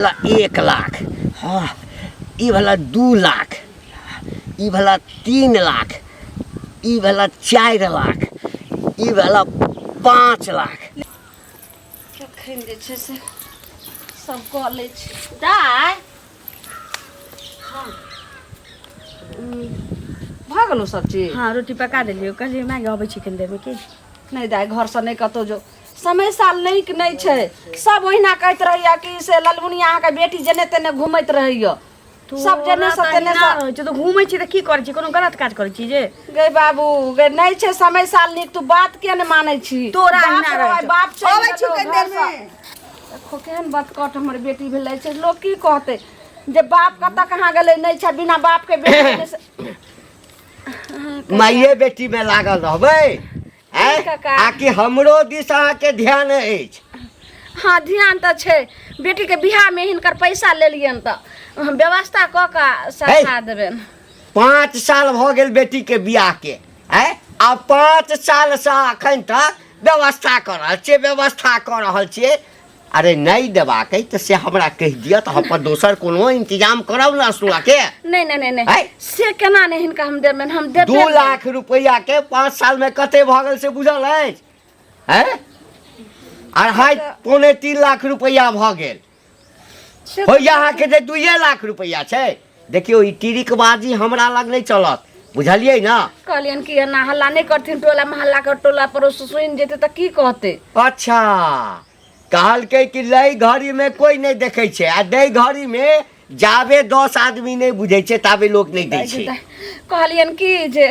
1 लाख, हाँ ई वाला 2 लाख, ई वाला 3 लाख, ई वाला 4 लाख, ई वाला 5 लाख। एखन जे छै से सब कऽ लै छी दाइ। हाँ भऽ गेलौ सब चीज। हाँ रोटी पका देलियो, कहलिए माय अबै छी कनि देर में की। नहीं दाइ घर से नहीं कतौ जो समय साल नीक नहीं छै। सब ओहिना कहैत रहैया कि से ललमुनिया अहाँ के बेटी जने तेने घुमैत रहैया। सब जने से तेने से तो घूमै छी त की करै छी, कोनो गलत काज करै छी जे। गे बाबू गे नहीं छै समय साल नीक, तू बात के ने मानै छी। तोरा हिना रहै बाप छै अबै छी कनि देर में। देखो केहन बात कट हमर बेटी भेलै छै, लोग की कहते जे बाप कतऽ कहाँ गेलै नहीं छै, बिना बाप के बेटी से माइये बेटी में लागल रहबै आकि हमरो दिस अहाँके ध्यान अछि। हाँ ध्यान तो छै, बेटी के बियाह में हिनकर पैसा लेलियन त व्यवस्था क के सरका देबेन। 5 साल भ गेल बेटी के बियाह के, आ 5 साल से अखन तक व्यवस्था कर रहल छियै। अरे नहीं देबाक तो से हमरा कह दिया तो हम दोसर कोनो इंतजाम करब ना सुआ के। नहीं नहीं नहीं से केना नहीं हिनका हम देबेन, हम देबे 2 लाख रुपया के 5 साल में कते भ गेल से बुझल अछि हैं। 2.5-3 लाख रुपया भ गेल हो, यहाँ के 2 लाख रुपया छै। देखियो ई टिरिकबाजी हमरा लग नहीं चलत, बुझलियै ना। कहलियन कि एना हल्ला नहीं करथिन, टोला मोहल्ला के टोला पड़ोस सुनि जेते त की कहते। अच्छा कहलकै कि लई घड़ी में कोई नहीं देखे छै, आ दई घड़ी में जाबे 10 आदमी नहीं बुझे छै ताबे लोग नहीं दै छै। कहलियन कि जे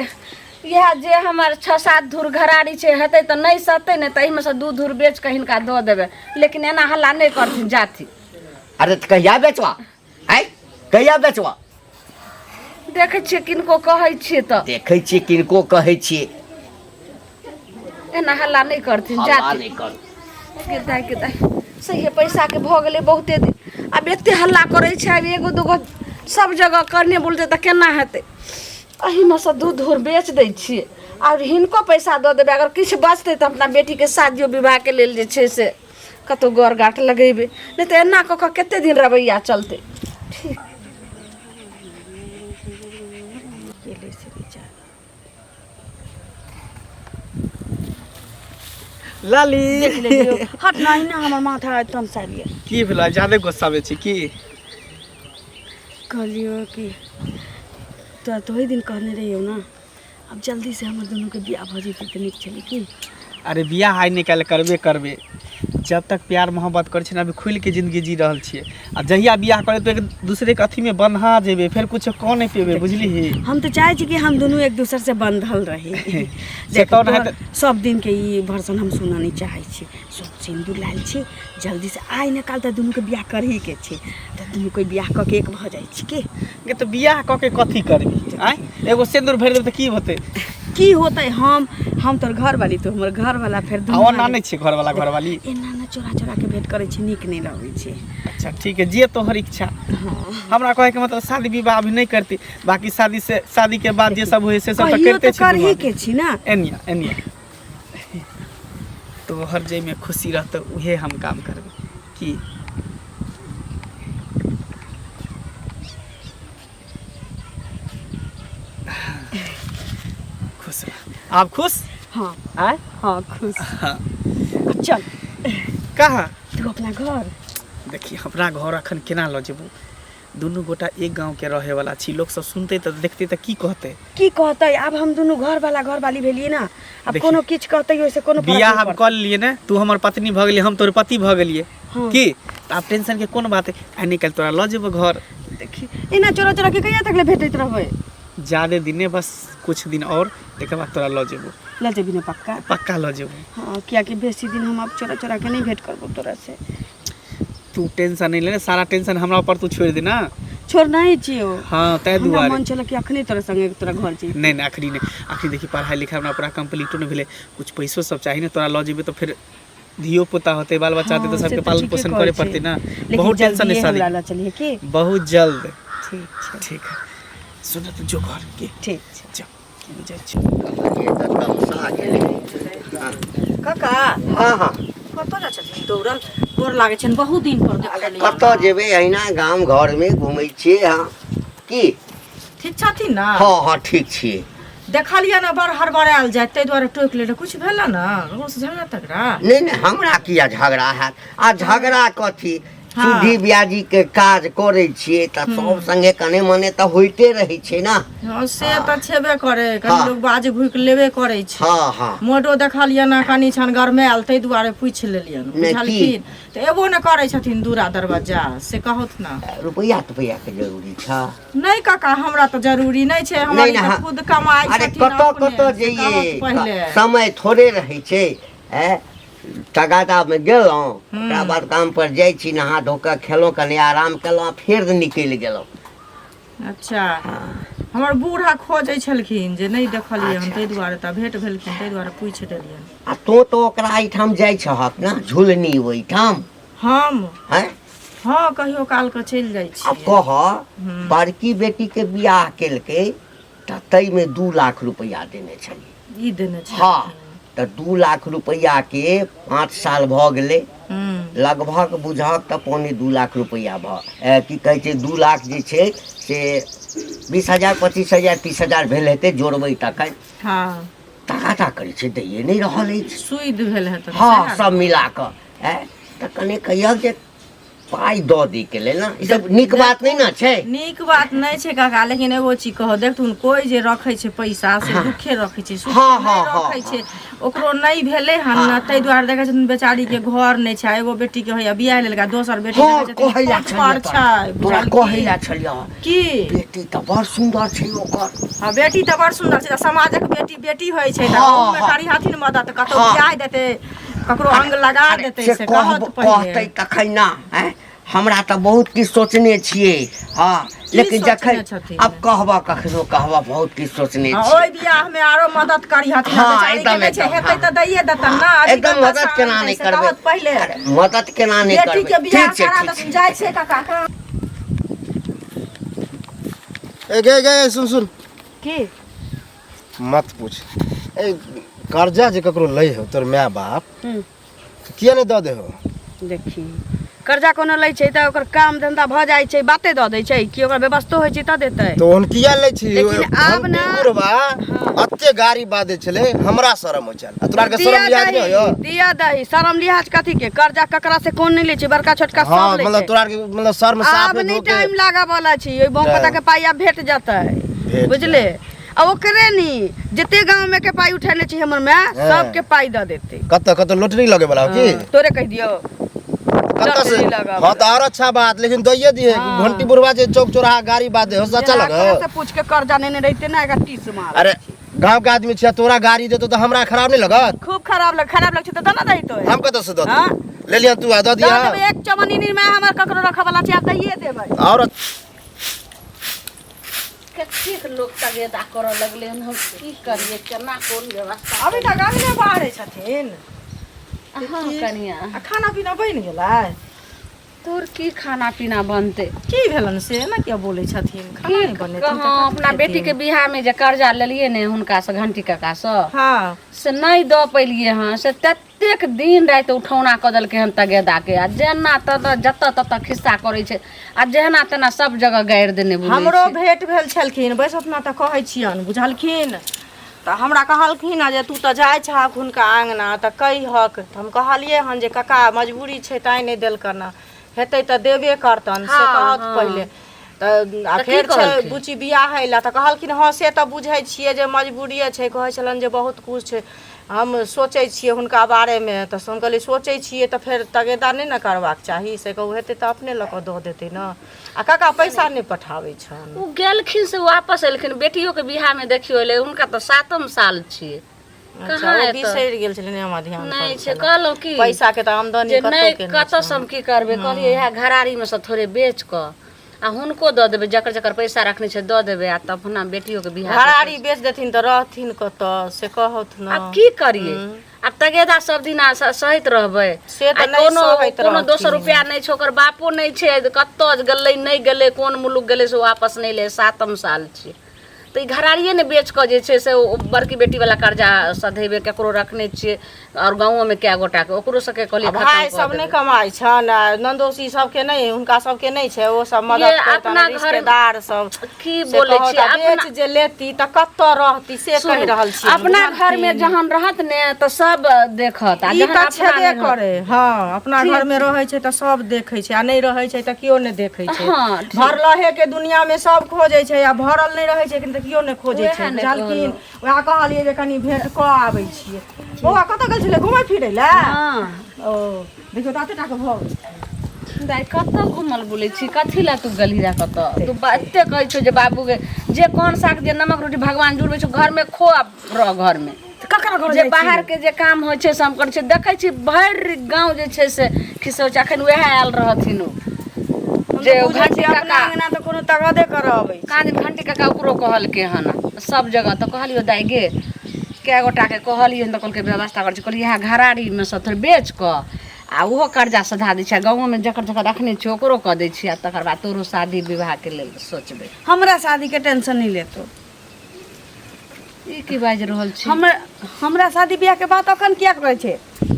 यह जे हमर 6-7 धूर घराड़ी छै हेतै त नहीं सतै ने, त में से 2 धूर बेच के हिनका दऽ देबे, लेकिन एना हल्ला नहीं करथिन जाथि। अरे त कहिया बेचवा कहिया बेचवा। देखे छियै किनको कहै छियै त देखे छियै किनको कहै छियै, एना हल्ला नहीं करथिन हल्ला जाथि। नहीं कर। के सही पैसा के भ गेलै बहुते दिन, अब एते हल्ला करे छै, अब एगो दूगो सब जगह करने बोलते त केना हेतै। अही में से 2 धूर बेच दै छियै और हिनको पैसा दऽ देबै, अगर किछु बचतै त अपना बेटी के शादियो विवाह के लेल जे छै से कतौ गौर गाँठ लगेबै, नहीं त एना क के कते दिन रवैया चलतै। ठीक लाली हट नहीं ना हमर माथा एकदम सारिए की भेला, ज्यादा गुस्सा में छी की। कहलियो कि तो वही दिन कहने रहियो ना, अब जल्दी से हमर दोनों के बियाह भ जेतै त नीक छलै की। अरे बियाह आइ निकाल करबे जब तक प्यार मोहब्बत कर छी ना, अभी खुल के जिंदगी जी रहल छियै। आ जहिया बियाह करे तो एक दूसरे के अथी में बंधा जेबे, फिर कुछ कह नहीं पेबे, बुझली। हम तो चाहे छी कि हम दोनों एक दूसरे से बंधल रही। सब दिन के ई वर्षन हम सुना नहीं चाहे छी। सब सिंदूर लाल छी, जल्दी से आइ निकाल त दोनों के बियाह करही के छै, त दोनों कोई बियाह क के एक भ जाय छी की। के तो बियाह क के कथी करबी, एगो सिंदूर भर देब त की होते। की होते, हम तोर घर वाली तो हमर घर वाला, फिर दोनों ना नहीं छी घर वाला घर वाली। एना ना चोरा के भेंट करे छी, नीक नहीं लगै छै। अच्छा ठीक है, जे तोहर इच्छा। हमरा कहे के मतलब शादी विवाह अभी नहीं करती, बाकी शादी के बाद जे सब होय से सब त करते छी। करही के छी ना। एनिया तोहर जे में खुशी रहत उहे हम काम करबे की। खुश आप खुश। हाँ आए हाँ खुश। हाँ। चल कहाँ तू अपना घर। देखिए अपना घर अखन केना ल जेबू, दुनू गोटा एक गांव के रहे वाला छी, लोग सब सुनते त देखते त की कहते। अब हम दोनों घर वाला घर वाली भेलिए ना, अब कोनो किछ कहते ओइसे कोनो बियाह हम कर लिए ना, तू हमर पत्नी भ गेली, हम तोर पति भ गेलिए की। अब टेंशन के कोन बात है, आ निकल तोरा ल जेबो घर। देखी एना चोरा के कहिया तक ले भेटैत रहबै। ज्यादा दिन बस कुछ दिन और, एक बाद तोरा ल जेबो। ल जेबी ना पक्का ल जेबो। हाँ किया कि बेसी दिन हम अब चोरा के नहीं भेंट करबो तोरा से। तू टेंशन नहीं ले, सारा टेंशन हमरा ऊपर तू छोड़ दे ना। छोड़ना ही छियो। हाँ तै दुआरे मन चल कि अखनी तोरा संगे तोरा घर छी। नहीं अखनी देखी पढ़ाई लिखाई हमरा पूरा कंप्लीट न भेले, कुछ पैसो सब चाहिए ना, तोरा ल जेबे तो फिर धियो पुता होते, बाल बच्चा होते, तो सबके पालन पोषण करे पड़ते ना। बहुत टेंशन है शादी, चलिए की बहुत जल्द। ठीक है सुन तो जो घर के ठीक जा काका काका हाँ कतऽ जाइ छथिन दौड़ल गोर लागै छनि बहुत दिन पर देखलियै कतऽ जेबै अहिना गाम घरमे घुमै छियै हाँ की ठीक छथिन ना हाँ ठीक छियै देखलियै ना बड़ हड़बड़ायल जाय ताहि दुआरे टोकि लेले कुछ भेल ना ओसँ झगड़ा तगड़ा नहीं हमरा किया झगड़ा हैत आ झगड़ा कथी सुधी ब्याजी के काज करे छियै त सब संगे कने मने त होइते रहै छै ना हाँ से त छेबे करे कनी लोग बाज भूक लेबे करे छै हाँ मोटो देखलियै ना कनी छन गरमायल ताहि दुआरे पूछि लेलियन बुझलखिन त एबो न करे छथिन दूरा दरवाजा से कहत ना रुपया के जरूरी छ नहीं काका हमरा त जरूरी नहीं छै हमारी त खुद कमाई छथिन कतऽ जइए समय थोड़े रहै छै तगादा में गेलहुँ ओकरा बाद काम पर जाइ छी नहा धो कऽ खेलहुँ कनि आराम केलहुँ फिर निकलि गेलहुँ अच्छा हमर बूढ़ा खोजै छलखिन जे नहीं देखलियै हम ताहि दुआरे त भेंट भेलखिन ताहि दुआरे पूछि देलियन आ तो ओकरा एहिठाम जाइ छहक ना झुलनी ओहिठाम हम हैं हाँ कहियो काल के चलि जाइ छी अब कह बड़की बेटी के बियाह केलकै त तई में 2 लाख रुपया देने छलियै ई देने छै हाँ त 2 लाख रुपया के 5 साल भ गेलै लगभग बुझक त 2.25 लाख रुपया की कहै छै 2 लाख जे छै से 20,000 25,000 30,000 भेल हेतै जोड़बै तखन हाँ टाका करै छै दैए नहि रहल अछि सुइद भेल हेतै हाँ सब मिला कऽ त कने कहियौ जे पाई दऽ दी के लेल ना ई सब नीक बात नहीं ना छै नीक बात नहीं छै काका लेकिन एगो चीज कहो देखथुन कोई जे रखै छै पैसा से दुखे रखै छै सुख नहीं रखै छै ओकरो नहीं भेले हन ना तै दुआरे देखै छथिन बेचारी के घर नहीं छै एगो बेटी के होया बियाह लेलका दोसर बेटी देखै छथिन पर छै तोरा कहैला छलिया की बेटी त बड़ सुंदर छै ओकर हां बेटी त बड़ सुंदर छै समाजक बेटी बेटी होय छै त ओमे करी हथिन मदद कतौ बियाह देते ककरो अंग लगा देते से कहत कहतै तखन ना हमरा त बहुत किछ सोचने छियै हाँ लेकिन जखन अब कहबा कखनो कहबा बहुत किछ सोचने छियै ओइ बियाह में आरो मदद करी हथिन बेचारी के नै छै हेतै त दैये देतन ना एकदम मदद केना नहीं करबै पहिले मदद केना नहीं करबै बेटी के बियाह करा द जाय छै काका ए गे सुन की मत पूछ ए कर्जा जे ककरो लै हो तोर माय बाप किया नहीं दऽ दे हो देखी कर्जा कोनो लै छै त ओकर काम धंधा भ जाइ छै बाते द दै छै कि ओकर व्यवस्था होइ छै त देतै तो उन किया लै छी लेकिन आब ना बुढ़वा अत्ते गाड़ी बादे छले हमरा शरम हो चल तोरा के शरम लिहाज नहीं हो दिया दही शरम लिहाज कथी के कर्जा ककरा से कोन नहीं लै छै बड़का छोटका सब लै छै मतलब तोरा के मतलब शर्म साफ अब नहीं टाइम लागा वाला छी ओइ बहु पता के पाइया भेट जातै बुझले आ ओकरे नी जते गांव में के पाई उठेने छी हमर में सब के पाई द देते कत लोटरी लगे वाला हो की तोरे कह दियो कत से हां तो और अच्छा बात लेकिन दैये दिए घंटी बुढ़वा जे चौक चौराहा गाड़ी बादे हो सच्चा लगे से पूछ के कर्जा नहीं रहते ना एका 30 मार अरे गांव के आदमी छिया तोरा गाड़ी देतो तो हमरा खराब नहीं लगत खूब खराब लग छै त दना दही तो हम कत से दऽ ले लिया तू दऽ दिया एक चमनी नी में हमर ककरो रख वाला छै आप दैये देबै और कतेक लोग तगेदा करऽ लगले हम की करिए केना कोन व्यवस्था अभी तक गाड़ी में बाहर छथिन हाँ कनिया आ खाना पीना बनि गेलै तोर की खाना पीना बनते की भेलन से ना क्या बोले छथिन खाना नहीं बने कहाँ अपना बेटी के बियाह में जे कर्जा लेलिए ने हुनका से घंटी काका से हाँ से नहीं दऽ पेलिए हाँ से ततेक दिन रात उठौना कऽ देलकै हन तगेदा के आ जेना जतऽ ततऽ खिस्सा करै छै आ जेना तेना सब जगह गाड़ि देने बुझै हमरो भेंट भेल छलखिन बस अपना तऽ कहै छियन बुझलखिन तऽ हमरा कहलखिन जे तू तऽ जाइ छहक हुनका आंगना तऽ कहिहक हम कहलिए हन जे काका मजबूरी छै ताई नहीं देलकन हेतै तऽ देबे करतन से कहत पहिले तऽ आखिर छै बुची बियाह हैला तऽ कहलखिन हाँ से तऽ बुझै छियै जे मजबूरिये छै कहै छलन जे बहुत कुछ छै हम सोचै छियै हुनका बारेमे तऽ हम कहलिए सोचै छियै तऽ फेर तगेदा नहीं न करबाक चाही से कहू हेतै तऽ अपने लऽ कऽ दऽ देतै न आ काका पैसा नहीं पठाबै छन उ गेलखिन से वापस एलखिन बेटियो के बियाह में देखियो ले उनका तो 7म साल छियै अच्छा वो बिसरि गेल छलै ने हमरा ध्यान नहीं छै कहलो कि पैसा के तऽ आमदनी नहीं कतऽ से हम की करबे कहलिए इहा घरारी में से थोड़े बेच क आ हुनको दऽ देबै जकर जकर पैसा रखने छै दऽ देबै आ तब अपना बेटियो के बियाह घरारी बेच देथिन तऽ रहथिन कतऽ से कहत न अब की करिए अब तगेदा सब दिन सहित रहबै से तऽ नहीं सहैत कोनो 200 रुपया नहीं छै ओकर बापो नहीं छै कतऽ गेलै नहीं गेलै कोन मुलुक गेलै से वापस नहीं ले 7म साल छै तऽ ई घरारिए ने बेच कऽ जे छै से बड़की बेटी वाला कर्जा सधेबे केकरो रखने छियै और गाँव में क्या गोटा के ओकरो सबके कहलिए भाई सब नहीं कमाई छन नंदोसी सबके नहीं हुनका सबके नहीं छै ओ सब मदद अपना घर रिश्तेदार सब की बोले छी बेच जे लेती त कत्तो रहती से कहि रहल छी अपना घर में जहन रहत ने त सब देखत आ ई जहन त छेबे करे हाँ अपना घर में रहे छै त सब देखे छै आ नहीं रहे छै त कियो नहीं देखे छै हाँ, भरलहे के दुनिया में सब खोजे छै आ भरल नहीं रहे छै त कियो नहीं खोजे छै बुझलखिन वएह कहलिए जे कनी भेट क आबै छियै बौआ कत गेल छले घुमै फिरै ले ओ देखियो ताते टा के भ दाई कत घुमल बोले छी कथी ला तू गली रा कत तू बाते कहै छौ जे बाबू के जे कोन साग जे नमक रोटी भगवान जुड़बै छौ घर में खो रह घर में ककरा घर जे बाहर के जे काम होइ छै सब करै छै देखै छी भरि गांव जे छै से खिसौ अखन वएह आयल रहथिन जे घंटी अपना काका अंगना त कोनो तगदे करबै काज घंटी काका ओकरो कहलके हन सब जगह त कहलियो दाई गे कै गोटा के कहलियो त कहलके व्यवस्था कर छै कहलिए इहा घराड़ी में से थोड़ बेच क आ ओहो कर्जा सधा दै छै गाँव में जकर जकर रखने छै ओकरो कह दै छी आ तकर बाद तोरो शादी विवाह के लेल सोचबै हमरा शादी के टेंशन नहीं लेतो ई की बाजि रहल छी हमरा शादी ब्याह के बात अखन किया करे छै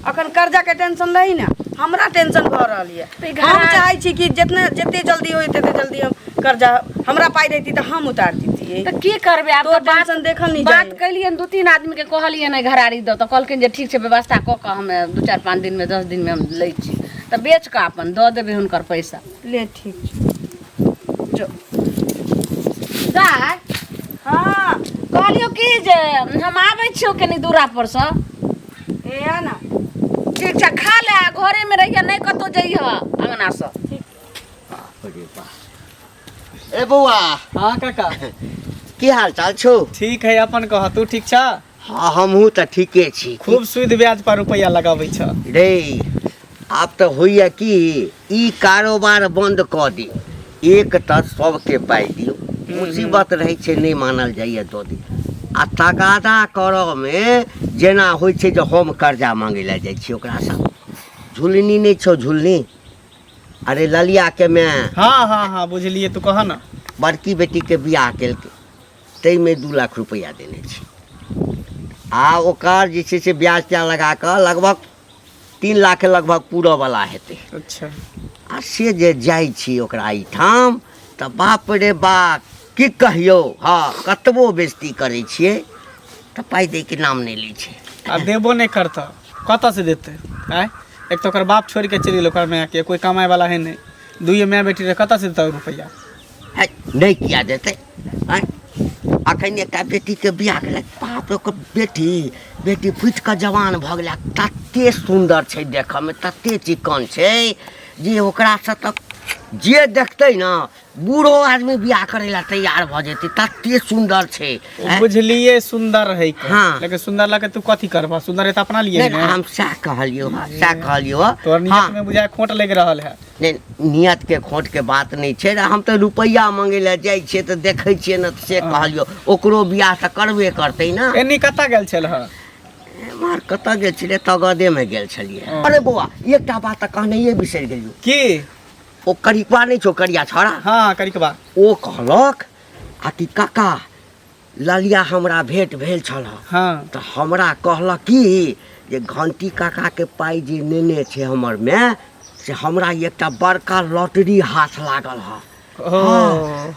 अखन कर्जा के टेंशन रही ना हमरा टेंशन भ रहल है हम चाहे छी कि जते जल्दी होय तते जल्दी हम कर्जा हमरा पाई देती त हम उतार दीतिए त की करबे आब तो तो बात टेंशन देखल नहीं बात जाए कैलियन 2-3 आदमी के कहलिए नहीं घराड़ी दो तो कहलकिन जे ठीक छै व्यवस्था क के हम 2-4-5 दिन में 10 दिन में हम लै छी त बेच के अपन द देबे हुनकर पैसा ले ठीक छै जो दाई हां कहलियो कि जे हम आबै छियो कनी दूरा पर से ए आ ना ठीक छै खा ले आ घरे में रहिया नहीं कतो जइह अंगना से अरे वाह ए बौआ हाँ काका की हाल चाल छौ ठीक है अपन कह तू ठीक छ हाँ हमहूँ तऽ ठीके छी खूब सूद ब्याज पर रुपया लगाबै छ रे आब तऽ होइए कि ई कारोबार बंद कऽ दी एक तऽ सबके पाइ दियौ मुसीबत रहै छै नहीं मानल जाइए दऽ दी आ तगादा करऽमे जेना होइ छै जे हम कर्जा मांगै लए जाइ छी ओकरासँ झुलनी नहीं छौ झुलनी अरे ललिया के मैं हाँ हाँ हाँ बुझलिए तू कह ना बड़की बेटी के बियाह केलकै ताहिमे 2 लाख रुपया देने छी आ ओकर जे छै से ब्याज त्या लगा कऽ लगभग 3 लाख के लगभग पूरऽ वाला हेतै अच्छा आ से जे जाइ छी ओकरा एहिठाम तऽ बाप रे बाप की कहियौ हाँ कतबो बेइज्जती करै छियै तऽ पाइ दैके नाम नहीं लै छै आ देबो नहीं करता कतऽ से देते आय एक तो ओकर बाप छोड़ के चलि गेल ओकर माय के कोई कमाए वाला है नहीं दुइये माय बेटी रे कतऽ से देता रुपया है नहीं किया देतै आँय अखन एकटा बेटीके बियाह केलक बाप रे ओकर बेटी फुटि कऽ जवान भऽ गेलै तते सुन्दर छै देखऽमे तते चिक्कन छै जे ओकरासँ तऽ जे देखतै ना बूढ़ो आदमी बियाह करे ला तैयार भ जेतै तते सुंदर छै बुझलिए सुंदर है हाँ। लेकिन सुंदर लगे तू कथी करबा सुंदर है त अपना लिए नहीं, हम सएह कहलियो तोर नियत में बुझाय खोट लग रहल है नहीं नियत के खोट के बात नहीं छै हम तो रुपया मांगे ला जाइ छियै तऽ देखै छियै न से कहलियो ओकरो बियाह तऽ करबे करतै ना एनी कतऽ गेल छल ह मार कतऽ गेल छलियै तगदे में गेल छलियै अरे बौआ एकटा बात तऽ कहनाइए बिसरि गेलियो की ओ करिकवा नहीं छौ करिया छौड़ा हाँ करिकवा ओ कहलक आ कि काका ललिया हमरा भेंट भेल छल हाँ तऽ हमरा कहलक कि जे घंटी काका के पाइ जे नेने छै हमर में से हमरा एकटा बड़का लॉटरी हाथ लागल ह ओ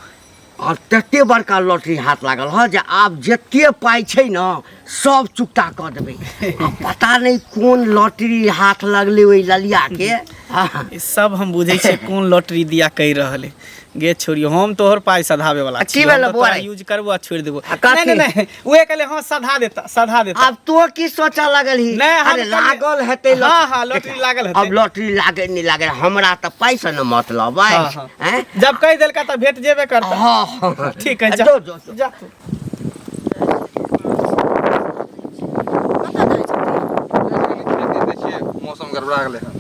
और तते बड़का लॉटरी हाथ लागल ह जे आब जते पाइ छै न सब चुकता कऽ देबै आ पता नहीं कोन लॉटरी हाथ लगले ओइ ललिया के हाँ। ई सब हम बुझै छै कोन लॉटरी दिया कहि रहल है गे छोड़ियो हम तोहर पाइ सधाबे वाला की भेल बौआ रे? यूज करबो आ छोड़ देबो कथी? नहीं नहीं उहे कहले हां सधा देता अब तो की सोचा लगल ही नहीं, हम अरे कहलिए- लागल हेतै हाँ, हाँ, लॉटरी लागल हेतै। अब लॉटरी लागे नहीं लागे हमरा तऽ पैसा न मतलब है हाँ, हाँ। जब कह देलका त भेट जेबे करता हाँ हाँ ठीक है जा जो जा मौसम गड़बड़ा गेलै हँ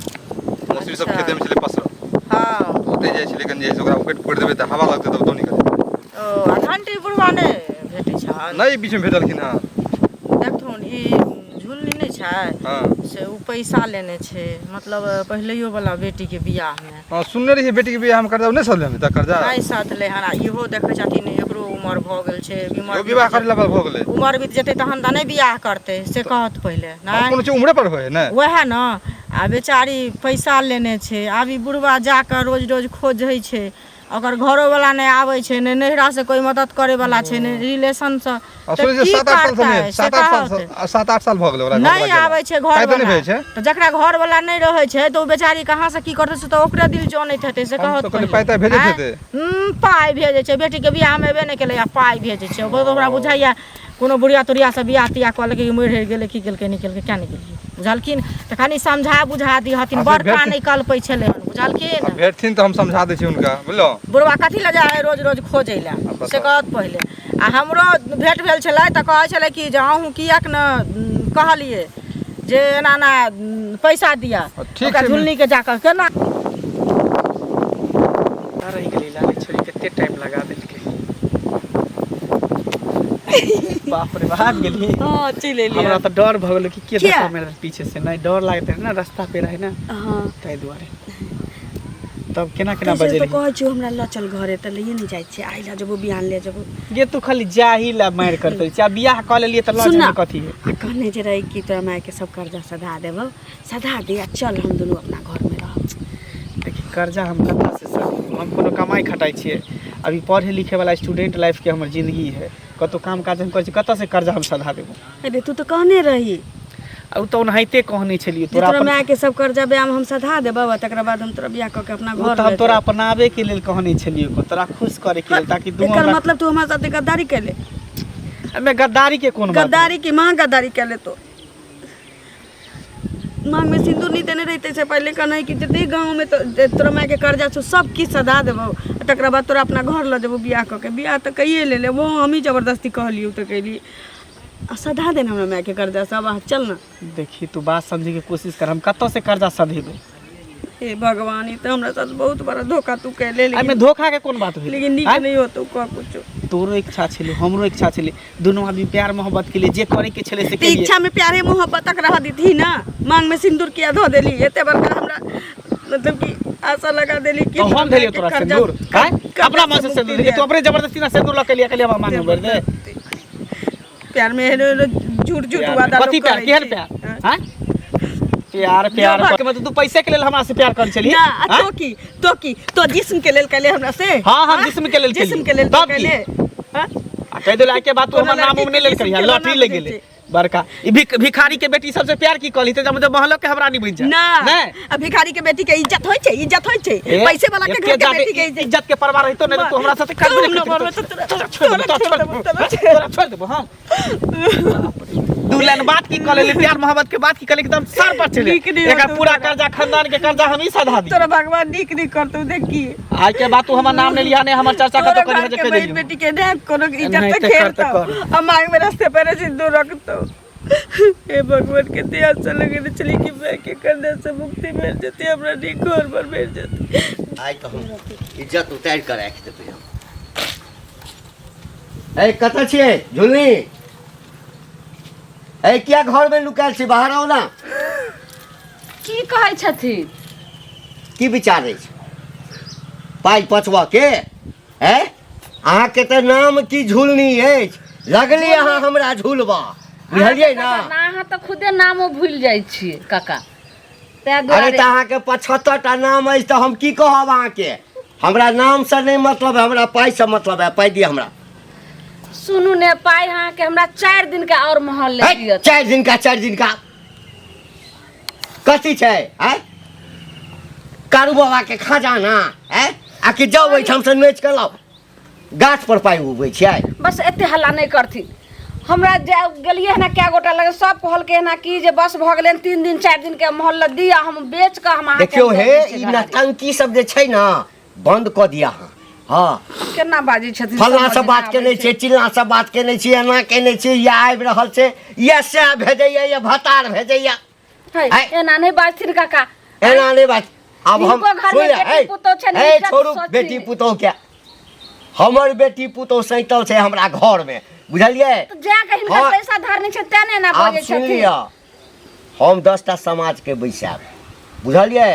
मौसरी सब खेते में छलै पसरल हाँ ओते जाइ छै लेकिन जे छै से ओकरा उकटि फोड़ि देबै तऽ हवा लगतै तब तो निकल ओ घंटी बुढ़वा ने भेटै छन नहि बीच में भेटलखिन हँ देखथुन ई झुलनी नहीं छै हाँ से उ पैसा लेने छै मतलब पहिलैयो वाला बेटी के बियाह में हाँ सुनने रहिए बेटी के बियाह हम कर्जा नहि सधलै हम तऽ कर्जा नहीं साथ ले हना इहो देखै छथिन एकरो उम्र भ गेल छै यो विवाह करे ला भ गेलै उम्र बीत जेतै तहन त नहि बियाह करतै से कहत पहिले नहि कोनो चीज उम्रे पर होय ने वएह न आ बेचारी पैसा लेने छै आब ई बुढ़वा जाकर रोज रोज खोजै छै ओकर घरो वाला नहीं आवे छै ने नैहरा से कोई मदद करे वाला छै ने रिलेशन से असली जे 7-8 साल भ गेलै ओकरा नहीं आवे छै घर वाला तो जकरा घर वाला नहीं रहे छै तो बेचारी कहां से की करते से तो ओकरे दिल जानैत हेतै से कहत तो पैसा भेजै हेतै पाई भेजै छै बेटी के बियाह में एबे नहीं केलै आ पाई भेजै छै ओकरा बुझाइया कोनो बुढ़िया तुरिया से बियाह तिया कऽ लेके मरि गेलै की केलकै नहीं केलकै क्या नहीं केलकै बुझलखिन त कनी समझा बुझा दी हथिन बड़का नहीं कल्पै छलै बुझलखिन भेटथिन त हम समझा दै छी हुनका बुझलो बुढ़वा कथी लए जाए रोज रोज खोजै लए से कहत पहिले आ हमरो भेट भेल छलै त कहै छलै कि जे अहूँ कियाक न कहलिए जे एना ना पैसा दिया ओकरा झुलनी के जाकर केना रही गेली लाली छोरी कते टाइम लगा देलकै बाप रे भाग गेली हां चले ले हमरा त डर भ गेल कि के धक्का मेरे पीछे से नहीं डर लागत है ना रास्ता पे रहे ना हां ताई दुआरे तब केना केना बजे तो कहै छी हमरा ल चल घरे त लइए नहीं जाय छी आइ ला जबो बिहान ले जबो ये तू खाली जाही ला मार करते चा बियाह क लेलिए त ल जाने कथी है कहने जे रही कि तोरा माय के सब कर्जा सधा देबो सधा दे आ चल हम दोनों अपना घर में रह देखी कर्जा हम कता से सब हम कोनो कमाई खटाई छिए अभी पढ़े लिखे वाला स्टूडेंट लाइफ के हमर जिंदगी है कतो काम काज हम कर कता से कर्जा हम सधा देबो अरे तू तो कहने रही अब तो ओनाहिते कहने छलिए तोरा माय के सब कर्जा ब्याह हम सधा देबो तकरा बाद हम तोरा बियाह क के अपना घर हम तोरा अपनावे के लेल कहने छलिए को तोरा खुश करे के लेल ताकि तू एकर मतलब तू हमरा साथे गद्दारी कैले हमें गद्दारी के कोन बात गद्दारी की मां गद्दारी कैले तो मांग में सिंदूर नहीं देने रहते से पहले कहना कि जते गांव में तो तोरा माय के कर्जा छ सब की सदा देबो तकरा बाद तोरा अपना घर ल जेबो बियाह क के बियाह त कइए ले वो हम ही जबरदस्ती कहलियो त कहली सधा देना हमरा माय के कर्जा सब चल ना देखी तू बात समझे के कोशिश कर हम कत्तो से कर्जा सधेबे हे भगवान ई तो हमरा साथ बहुत बड़ा धोखा तू कैले आई में धोखा के कोन बात होई लेकिन नीक नहीं हो तो का कुछ तोरो इच्छा छले हमरो इच्छा छले दोनों आदमी प्यार मोहब्बत के लिए जे करे के छले से केलिए इच्छा में प्यारे मोहब्बत तक रह दी थी ना मांग में सिंदूर किया धो देली एते बड़का हमरा मतलब कि आशा लगा देली कि तो हम देलियो तोरा सिंदूर हैं अपना मन से सिंदूर तू अपने जबरदस्ती ना सिंदूर लके लिए हम मांग भर दे प्यार में झूठ झूठ वादा कथी प्यार केहन प्यार हैं प्यार प्यार के मतलब तू पैसे के लेल हमरा से प्यार कर चली ना तो की तो जिस्म के लेल कहले हमरा से हां हम जिस्म के लेल तो कहले हां आ कह देला के बात तू हमर नाम में ले करिया लॉटरी ले गेले बड़का ई भिखारी के बेटी सबसे प्यार की कहली त मतलब महलो के हमरा नहीं बन जा ना अब भिखारी के बेटी के इज्जत होय छै पैसे वाला के घर के बेटी के इज्जत के परवाह रहितो नहीं तू हमरा साथे कर छोड़ दे हां दू लाइन बात की कहले प्यार मोहब्बत के बात की कहले एकदम सर पर चले एकर पूरा कर्जा खानदान के कर्जा हम ही सधा दी तोरा भगवान नीक नहीं करतौ देखी आज के बात तू हमर नाम नहीं लिया ने हमर चर्चा कर तो करी जे कह बेटी के देख कोनो इज्जत से खेलतो हम मांग में रास्ते पर सिंदूर रखतो हे भगवान के दया से लगे चली कि मैं के कर्जा से मुक्ति मिल जती हमरा नी घर पर मिल जती आई कहूं इज्जत उतार कर राख देबे हम ए कत छिए झुलनी ए क्या घर में लुकाल छी बाहर आओ ना की कहै छथिन की विचार है पाई पचवा के है अहाँ के त नाम की झुलनी है लगली अहाँ हमरा झुलबा बुझलियै ना अहाँ त खुदे नामो भूल जाइ छियै काका तै अरे दुआरे त अहाँ के 75 टा नाम है त हम की कहब अहाँ के हमरा नाम से नहीं मतलब है हमरा पाई से मतलब है पाई दिया हमरा सुनू ने पाई अहाँ के हमरा 4 दिन का और महल ले दियो 4 दिन का कथी छै है कारू बाबा के खजाना है आ कि जाओ ओइठाम से नोच के लाओ गाछ पर पाई उबै छै बस एते हल्ला नहीं करथिन हमरा जे गेलिए ना क्या गोटा लगे सब कहल के ना कि जे बस भ गेलै 3 दिन 4 दिन के मोहल्ला दिया हम बेच के हम देखियो हे ई नटंकी सब जे छै ना बंद क दिया हां केना बाजी छथिन फल्ला से बात केने छै चिल्ला से बात केने छै एना केने छै या आबि रहल छै या से भेजैया या भतार भेजैया एना नहीं बाजथिन काका एना नहीं बात अब हम सुन बेटी पुतौ छै ए छोड़ू बेटी पुतौ के हमर बेटी पुतौ सैतल छै हमरा घर में बुझलिए तो जा कहिन का पैसा धारने छै तेने ना बोले छथिन हम 10 टा समाज के बैसाब बुझलिए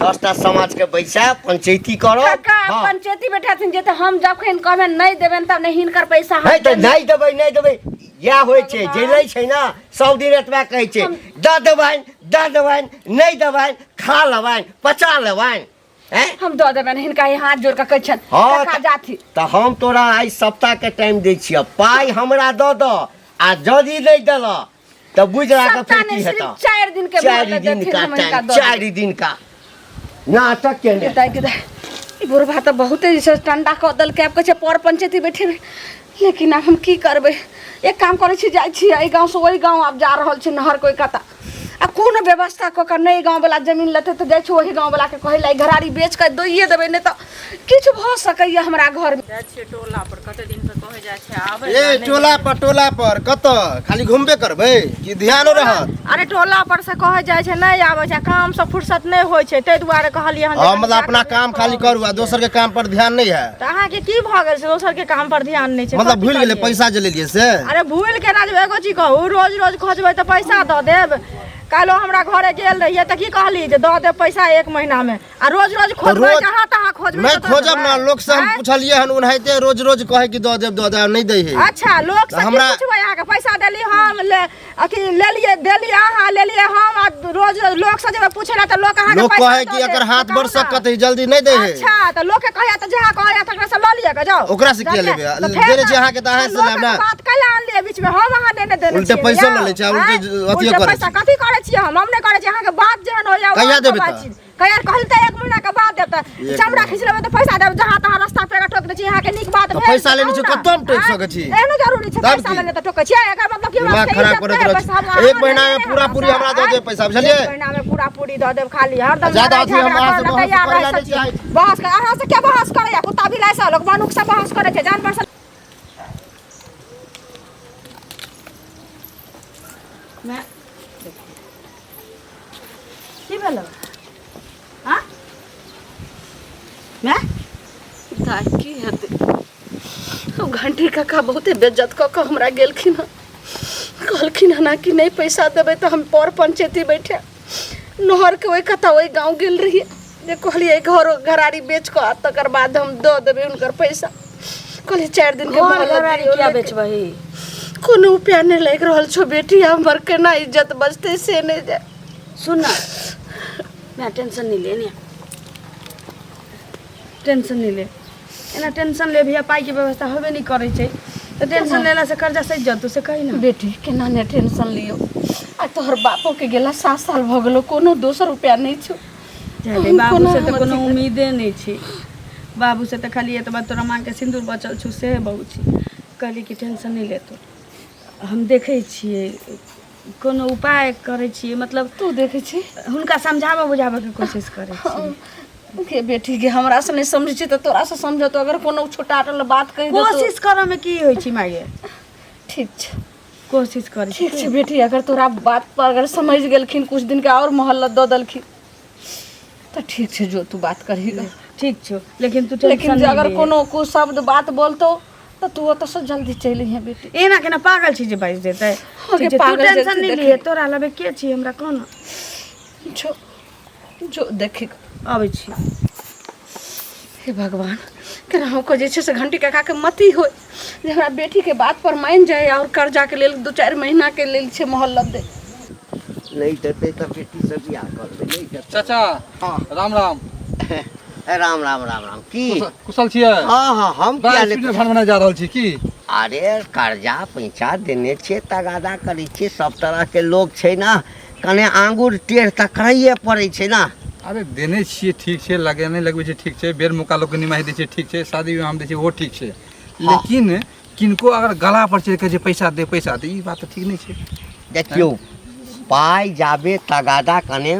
10टा समाज के पैसा पंचायती करो काका हाँ। पंचायती बैठा थी जे त हम जखन कहबे नहीं देबेन तब नहीं हिनकर पैसा हम है तो नहीं देबै या होइ छै जे लै छै ना सब दिन एतबा कहै छै द देबैन नहीं देबैन खा लेबैन पचा लेबैन हैं हम दऽ देबेन हिनका ही हाथ जोड़ के कहै छन हाँ, काका जाथी तो हम तोरा आई सप्ताह के टाइम दै छियै पाई हमरा दऽ दऽ आ जदी नहीं देल तो बुझला के सप्ताह फिर की नहीं, हेता सिर्फ 4 दिन के 4 मोहलत दिन देथिन, का हम हिनका टाइम दऽ 4 दिन का नाटक के ने ई बुढ़वा तो बहुते जैसे टंडा कऽ दल के कहै छै पर पंचायती बैठे लेकिन आब हम की करबै एक काम करै छी जाइ छी एहि गाँव से ओहि गाँव आब जा रहल छी नहर कोई कता आ कोनो व्यवस्था कऽ के नहीं गाँव वाला जमीन लेते तो जाइ छी ओहि गाँव वाला के कहै लाई घरारी बेच के दोइए देबै नहीं तो किछु भऽ सकैया हमरा घर में टोला पर कते दिन से कहे जाइ छै आबै ए टोला पर कत खाली घूमबे करबै कि ध्यानो रहत अरे टोला पर से कहे जाइ छै नहीं आबै छै काम से फुर्सत नहीं होइ छै तै दुआरे कहलिए हम हां मतलब अपना काम खाली करू आ दोसर के काम पर ध्यान नहीं है त अहाँ के की भ गेल छै दोसर के काम पर ध्यान नहीं छै मतलब कथी भूल गेले करियै? पैसा जे लेलिए से अरे भूल के ना एगो चीज कहू रोज रोज खोजबै त पैसा दऽ देब कालो हमरा घरे गेल रहिए त की कहली जे दऽ देब पैसा 1 महीना में आ रोज रोज खोजबै रोज- जहाँ तहाँ खोजबै नहीं त दऽ खोजब देबै। ना लोग से हम आँय? पूछलिए हन उनहैते रोज रोज कहे कि दऽ देब नहीं दै है अच्छा लोग से की हमरा- पूछबै अहाँ के पैसा देली हम ले अथी लेलिए देली अहाँ लेलिए हम आ रोज लोग से जब पूछेला त लोग अहाँ के लोग पैसा कहे दऽ कि देत, एकर हाथ बताउ बढ़ ना। सकत है जल्दी नहीं दे है अच्छा त लोग के कहया त जहाँ कहया तकरा से ल लिया के जाओ ओकरा से किया दऽ लेबै? दे। त फेर देने छै ना- अहाँ के त अहाँ से लोग लेब ना। के बात कैला आन लिए बीच में हम अहाँ देने देने उल्टे छियै पैसो यौ। लऽ लै छै, उल्टे आँय? अथियो उल्टे करै पैसा छै। कथी करे छियै हम नहीं करे छियै अहाँ के बात जेहन हो जाओ कहिया देबै त? कहिया कहल त 1 महीना के बाद देब त चमड़ा खींच लेबै त पैसा देब जहाँ तहाँ रास्ता पे ठोक दे छी अहाँ के नीक बात तो भेल पैसा तऽ लेने कहू छै, ना। कतौ हम ठोकि आँय? सकै छी। एहनो जरूरी छै तब पैसा की? लेने त ठोकै छियै एकर मतलब की दिमाग खराब करैत रहै छै। 1 महीना में पूरा पूरी हमरा दऽ देब पैसा बुझलिए 1 महीना में पूरा पूरी दऽ देब खाली हरदम ज्यादा लड़ाइ अथी हम झगड़ा अहाँ से करऽ बहस तैयार करै रहै ला सब नहि चाहै चीज। बहस कर अहाँ से क्या बहस करैया कुत्ता बिलाइ से लोग मनुख से बहस करै छै जान पर से की भेलो हां मैं दाय की हेतै घंटी काका बहुते बेइज्जत कऽ के हमरा गेलखिन हँ कहलखिन हँ ना कि नहीं पैसा देबै तऽ हम पर पंचायती बैठे नहर के ओहि कता ओहि गाँव गेल रहिए जे कहलिए घरारी बेच कऽ आ तकर बाद हम दऽ देबै हुनकर पैसा कहलिए 4 दिन के मोहलत दियौ, क्या लेकिन बेचबही कोनो उपाय नहीं लागि रहल छौ बेटी हमर केना इज्जत बचतै से नहीं जाय सुन ना मैं टेंशन नहीं लेनी टेंशन नहीं ले एना टेंशन ले भैया पाई के व्यवस्था होबे नहीं करे छै तो टेंशन लेला से कर्जा सहि जतौ से कही ना बेटी केना ने टेंशन लियो आ तोहर बापो के गेला 7 साल भ गेलो कोनो दोसर उपाय नहीं छौ जादे बाबू से तो कोनो उम्मीदे नहीं छै बाबू से तो खाली एतबा तोरा माँ के सिंदूर बचल छौ से बहु छी कहली कि टेंशन नहीं लेतो हम देखै छियै कोनो उपाय करै छियै मतलब तू देखे छी हुनका समझाबऽ बुझाबऽ के कोशिश करै छियै के बेटी के हमरा से नहीं समझै छी त तोरा से समझो तो अगर कोनो छोटाटल बात कहि दो कोशिश करऽ में की होइ छै माये ठीक छै कोशिश करै छी ठीक छै बेटी अगर तोरा बात पर अगर समझ गेलखिन कुछ दिन के और मोहल्लत दऽ देलखिन त ठीक छै जो तू बात करही ठीक छौ लेकिन तू लेकिन टेंशन जे अगर कोनो कुछ शब्द बात बोलतो त तू ओतऽ से जल्दी चलि अइहे बेटी एना केना पागल छी जे बाइज देतै अगे तू पागल टेंशन जैसे नहीं देखी। लिए तोरा लबे के छी हमरा कोन जो जो देखी आबै छी हे भगवान केनाहु को जे छै से घंटी काका के मती होय जे हमरा बेटी के बात पर मान जाए और कर्जा के लेल 2-4 महीना के लेल छै मोहल्लत दे नहीं देते तो बेटी से बियाह कर दे नहीं देते चाचा हाँ राम राम राम राम राम राम की कुशल छियै हाँ हाँ हम बड़ा क्या स्पीड में ले भान बना जा रहल छी की अरे कर्जा पैसा देने छे तगादा करे छे सब तरह के लोग छे ना कने आंगुर टेढ़ तक करैये पड़े छे ना अरे देने छियै ठीक छै लगेने लगबै छै ठीक छै बेर मुका लोग के निमाहि दै छै ठीक छै शादी विवाह में दै छै ओहो ठीक छै लेकिन किनको अगर गला पर चढ़ि के जे पैसा दे ई बात तो ठीक नहीं छै देखियो पाई जाबे तगादा कने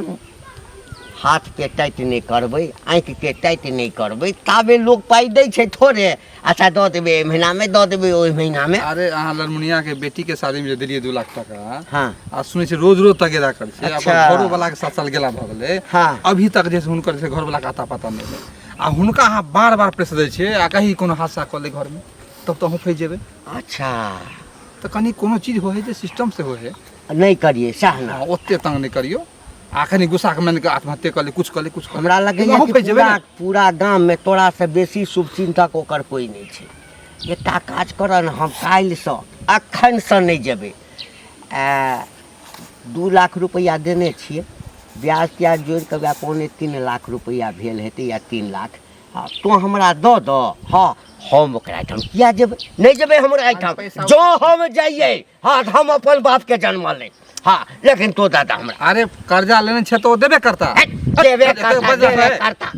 हाथ के टाइट नहीं करबै आँख के टाइट नहीं करबै ताबे लोग पाई दै छै थोड़े अच्छा दऽ देबै एहि महीना में दऽ देबै ओहि महीना में अरे अहाँ लड़मुनिया के बेटी के शादी में जे देलियै 2 लाख टका हाँ आ सुनै छै रोज रोज तगेदा कर छै अच्छा। अपन घरो वाला के 7 साल गेला भ गेलै हाँ अभी तक जे हुनकर जे घर वाला के आता पता नहीं है आ हुनका अहाँ बार बार प्रेस दै छै आ कहीं कोनो हादसा कऽ ले घर में तब तो अहूँ फँसि जेबै अच्छा तो कनी कोनो चीज हो है जे सिस्टम से हो है नहीं करिए सह ना हाँ ओते तंग नहीं करियो आखिर गुस्सा के मैंने आत्महत्या कर ले कुछ कर ले कुछ कर ले। हमरा लगे अहूँ कि फँसि जेबै पूरा ने। पूरा गाम में तोरा से बेसी शुभचिंतक ओकर कोई नहीं छै। एकटा काज कर न, हम काल्हिसँ अखनसँ नहि जेबै। 2 लाख रुपैआ देने छियै, ब्याज त्याज जोड़ि कऽ वएह 2.5-3 लाख रुपैआ भेल हेतै या 3 लाख। हाँ तो हमरा दऽ दऽ। हाँ हम ओकरा एहिठाम किया जेबै, नहीं जेबै हमरा एहिठाम। जो हम जाइए हाँ हम अपन बापके जन्म ले। हाँ लेकिन तो दादा हमरा अरे कर्जा लेने छे तो देबे करता। देबे करता।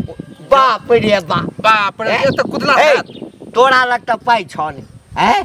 बाप रे बाप रे, ये तो कुदला ए, है। तोरा लग तऽ पाइ छौ ने, हैं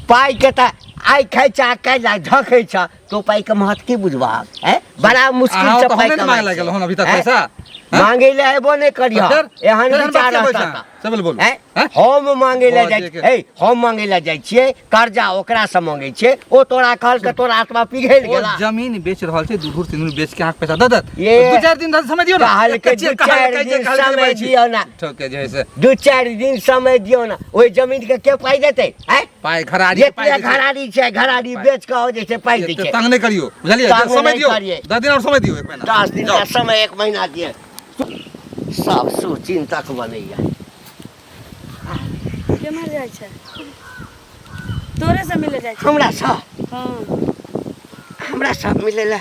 पाइ के तऽ आइ खाइ छ काल्हि झखै छ, तो पाइ के महत्व की बुझबा है। बड़ा मुश्किल अहाँ से तो पाइ हमे ने मांगे कमाइ लागल छै। हन अभी तक हैं? पैसा। मांगे ले एबो नहीं करियो फिर? एहन फिर हम विचार बात के रहता बैठा। सब बोल। हैं? हैं? हम मांगे ले बाजे जाइ के। ए हम मांगे ले जाइ छियै कर्जा ओकरा से मांगे छियै, ओ तोरा कहल के तोरा आत्मा पिघल ओ गेला। जमीन बेच रहल छै, दूर सिंदूर बेच के अहाँ पैसा दे देत। ये 2-4 दिन समय दियो ना। कहल के 2-4 दिन समय दियो ना। ठोके जे है से 2-4 दिन समय दियो ना, ओहि जमीन के पाइ देतै हैं? पाई घरारी ये पाई घरारी छै, घरारी बेच के हो जैसे पाइ दै छै। तंग नहीं करियो, बुझलिए? तंग समय नहीं दियो, करिए। 10 दिन और समय दियो, 1 महीना। 10 दिन का समय 1 महीना दिए। सब सुचिंतक बनैया। केम्हर जाइ छै? तोरे से मिले जाइ छै? हमरा सा हाँ हमरा सब मिले ला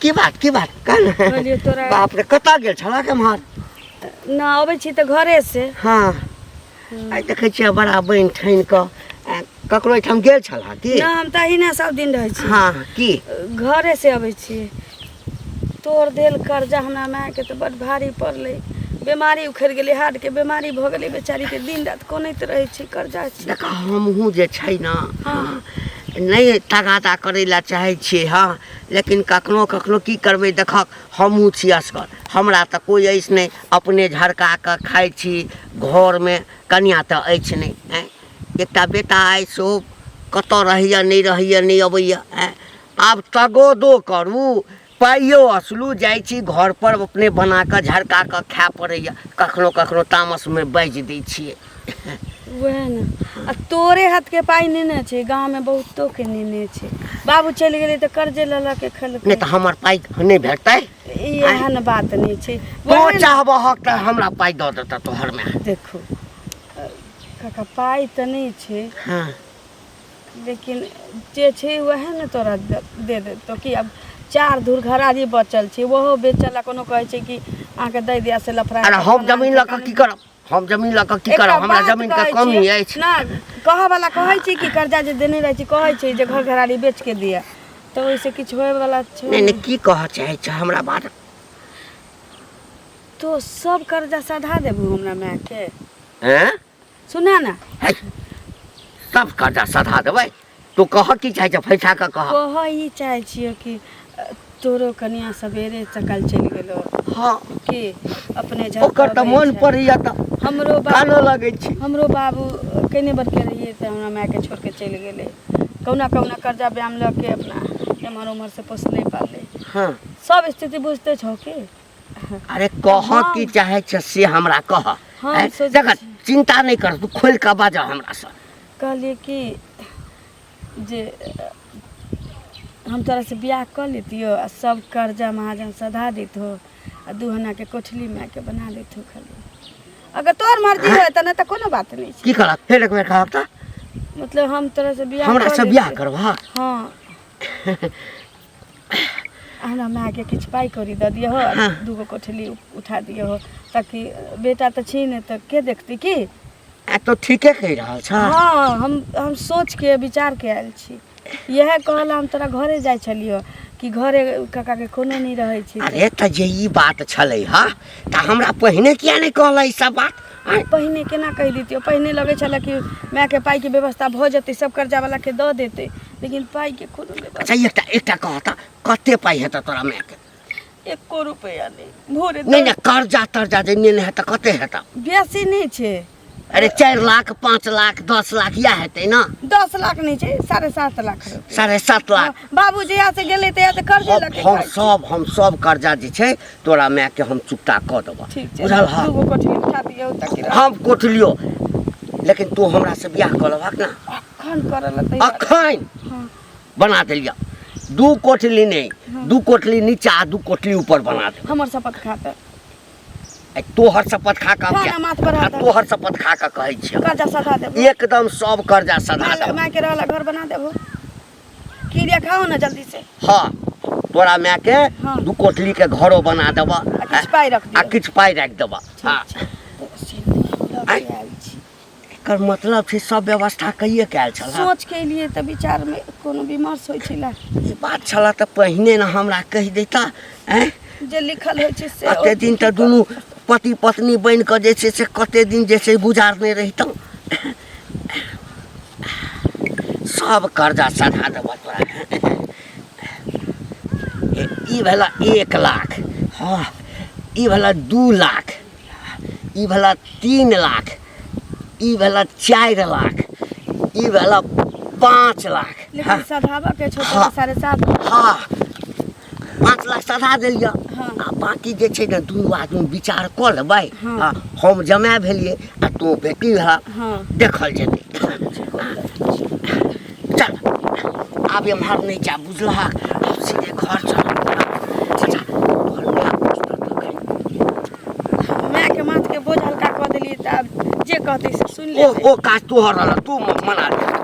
की बात कहलियै तोरा- बाप रे कतऽ गेल छला केम्हर? ना अबै छी तऽ घरे से। हाँ आइ देखै छियै बड़ा बनि ठानि कऽ ककरो ओहिठाम गेल छला की? ना हम तऽ अहिना सब दिन रहै छी। हाँ की घरे से अबै छी। तोर देल कर्जा हमरा मायके तऽ बड भारी पड़लै। बीमारी उखड़ि गेलै, हार्ट के बीमारी भऽ गेलै बेचारी के, दिन रात कोनैत रहै छी कर्जा छी। देख हमहूँ जे छै ने हाँ। नहीं तगादा करै ला चाहै छियै हाँ, लेकिन कखनो कखनो की करबै देखक हमहूँ छी असगर, हमरा तऽ कोई अछि नहीं, अपने झरका कऽ खाइ छी, घरमे कनिया तऽ अछि नहीं हैं। एकटा बेटा अछि सो कतऽ रहैया नहीं अबैया हैं। आब तगोदो करू पाइयो असलू जाइ छी घर पर अपने बना कऽ झरका कऽ खाय पड़ैया, कखनो कखनो तामसमे बाजि दै छियै। वएह ने, आ तोरे हाथ के पाइ नेने छै, गाँव में बहुतो के नेने छै। बाबू चलि गेलै तऽ कर्जे लऽ लऽ के नहीं खेलकै। तऽ हमर पाइ नहीं भेटतै। एहन बात नहीं छै। तो वएह ने- चाहबहक तऽ हमरा पाइ दऽ देता तोहर में। देखो काका पाइ तऽ नहीं छै, हाँ लेकिन जे छै वएह ने तोरा दे देतो कि अब 4 धूर घरारी बचल छै, ओहो बेचला। कोनो कहै छै कि अहाँके दे दिया से लफड़ा। अरे हम जमीन लऽ कऽ की करब, हम जमीन लऽ कऽ की करब, हमरा जमीन के कमी अछि। ना कहऽ वाला कहै छै कि कर्जा जे देने रहै छै कहै छै जे घर घरारी बेच के दिया, तऽ ओइसे किछु होय वाला छै नहीं नहीं की कहऽ चाहै छ हमरा बात? तो सब कर्जा सधा देबू हमरा माय के। हैं सुना ना, है सब कर्जा सधा देबै? तू कह की चाहै छ फैसा कऽ कह। कह ई चाहै छियै कि तोरो कनिया सवेरे सकाल चलि गेलो हाँ कि अपने ओकर तऽ मन पड़ैया तऽ हमरो कानो बाबू लगै छी। हमरो बाबू कने बर के रहिए तऽ हमरा माय के छोड़ के चलि गेलै। कौना कौना कर्जा ब्याम लऽ के अपना एम्हर उम्हर से पोसले पाले। हाँ सब स्थिति बुझते छौ कि? अरे कह की चाहै छ से हमरा कह। हम हैं? सोचै देख छी। चिंता नहीं कर, तू खोल कऽ बाजऽ हमरा से। कहलिए कि जे हम तोरा से बियाह कर लेतियो आ सब कर्जा महाजन सधा देतो आ 2 हना के कोठली माय के बना देतो खाली। अगर तोर मर्जी है त ना त कोनो बात नहीं छै। की करब फेर एक बेर कहब तऽ मतलब हम तोरा से बियाह हमरा कर से बियाह लेतियो। करबह? हाँ हमरा माय के किछु पाई कौड़ी दऽ दियो हो, हाँ। 2 गो कोठली उठा दियो हो, ताकि बेटा तऽ छी ने तऽ के देखती की। आ तो ठीके कहि रहल छ। हाँ हम सोच के विचार के आयल छी। यह कहला हम तोरा घरे जाइ छलियो कि घरे काका के कोनो नहीं रहै छै। अरे तऽ जे ई बात छलै हा तऽ हमरा पहिने किया नहीं कहलै ई सब बात? आँय? पहिने केना कहि दितियो? पहिने लगे छला कि माय के पाई के व्यवस्था भ जेतै, सब कर्जा वाला के दऽ देतै, लेकिन पाई के कोनो व्यवस्था। अच्छा एकटा कह तऽ कते पाइ हेतै तोरा माय के? 1 रुपया नहीं। भोरे नहीं नहीं कर्जा तर्जा जे नेने हेतै कते हेतै? बेसी नहीं छै। अरे 4 लाख 5 लाख 10 लाख या हेतै ना? 10 लाख नहीं छै, 7.5 लाख रुपया। 7.5 लाख। बाबू जहिया से गेलै तहिया से कर्जे लगे हम सब कर्जा जे छै तोरा माय के हम चुकता कऽ देबऽ। ठीक छै, बुझल हा? 2 गो कोठली उठा दियो ताकि हम कोठलियो, लेकिन तू हमरा से बियाह कऽ लेबहक ना? अखन करल तैयार। अखन हाँ। बना देलिया 2 कोठली नहीं, 2 कोठली नीचा 2 कोठली ऊपर बना दे। हमर शपथ खाता तोहर शपथ खा का खाना माथ पर हाथ तोहर शपथ खा का कहै छियै कर्जा सधा देबो एकदम सब कर्जा सधा दे। माय के रहला घर बना देबो किरिया खाओ ना जल्दी से। हाँ तोरा माय के हाँ। 2 कोठली के घरो बना देबा आ किछ पाई रख आ दियो किछ पाई राख देबा। हाँ एकर मतलब छै सब व्यवस्था कहिए कैल छल। सोच के लिए त विचार में कोनो विमर्श होय छला ई बात छला त पहिने न हमरा कहि देता। हैं जे लिखल होय छै से कते दिन त दुनू पति पत्नी बन के जे छै से कते दिन जे छै गुजारने रहितौ। सब कर्जा सधा देबा तोरा। ई भेला 1 लाख, हाँ ई भेला 2 लाख, ई भेला 3 लाख, ई भेला 4 लाख, ई भेला 5 लाख। लेकिन सधावा के छोटा 7.5 हाँ 5 लाख सधा देलियै। हाँ। आ बाकी जे छै ने दुनू आदमी विचार कऽ लेबै। हाँ। हाँ, हम जमाए भेलियै आ तू बेटी भए हाँ। देखल जेतै। चल आब एम्हर नहि जा बुझलहा, आब सीधे घर चल। माय के माथ के बोझ हल्का कऽ देलियै त आब जे कहतै से सुन ले। ओ काज तोहर रहल, तू मना दे।